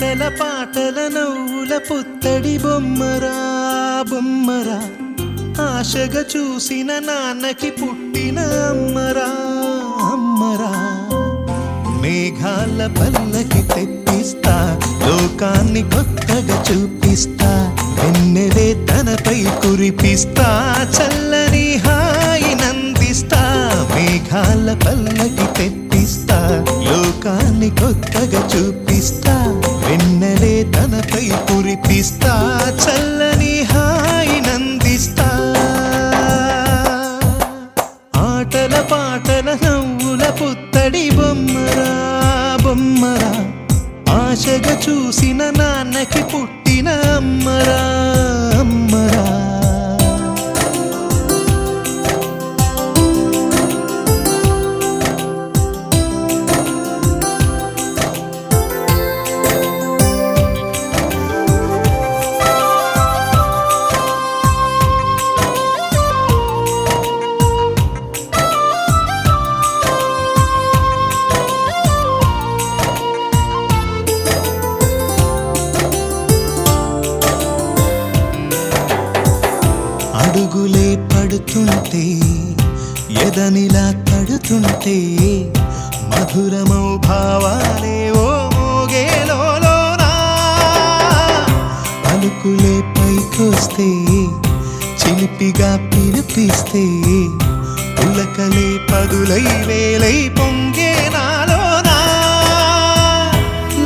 ఆటల పాటల నవ్వుల పుత్తడి బొమ్మరా బొమ్మరా, ఆశగా చూసిన నాన్నకి పుట్టిన అమ్మరా అమ్మరా. మేఘాల పల్లకి తెప్పిస్తా, లోకాన్ని కొత్తగా చూపిస్తా, వెన్నెలే తనపై కురిపిస్తా, చల్లని హాయి నందిస్తా. మేఘాల పల్లకి తెప్పిస్తా, లోకాన్ని కొత్తగా చూపిస్తా, వెన్నెలే తనపై కురిపిస్తా, చల్లని హాయి నందిస్తా. ఆటల పాటల నవ్వుల పుత్తడి బొమ్మరా బొమ్మరా, ఆశగా చూసిన నాన్నకి పుట్టిన అమ్మరా అమ్మరా. అడుగులే పడుతుంటే, ఎదనిలా తడుతుంటే, మధురమౌ భావాలే ఓ మోగేలోనా. పలుకులే పైకొస్తే, చిలిపిగా పిలిపిస్తే, పులకలే పదులై వేలై పొంగే నాలోనా.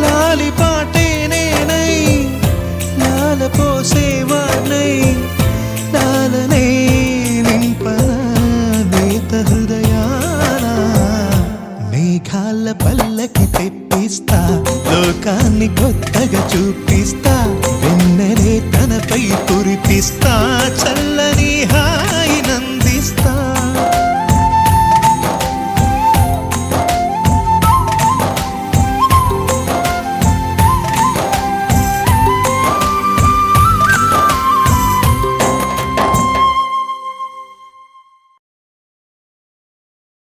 లాలిపాటే నేనై లాల పోసేవాణ్ణై, లాలనే నింపనా నేత హృదయాన. మేఘాల పల్లకి తెప్పిస్తా, లోకాన్ని కొత్తగా చూపిస్తా, వెన్నెలే తనపై కురిపిస్తా,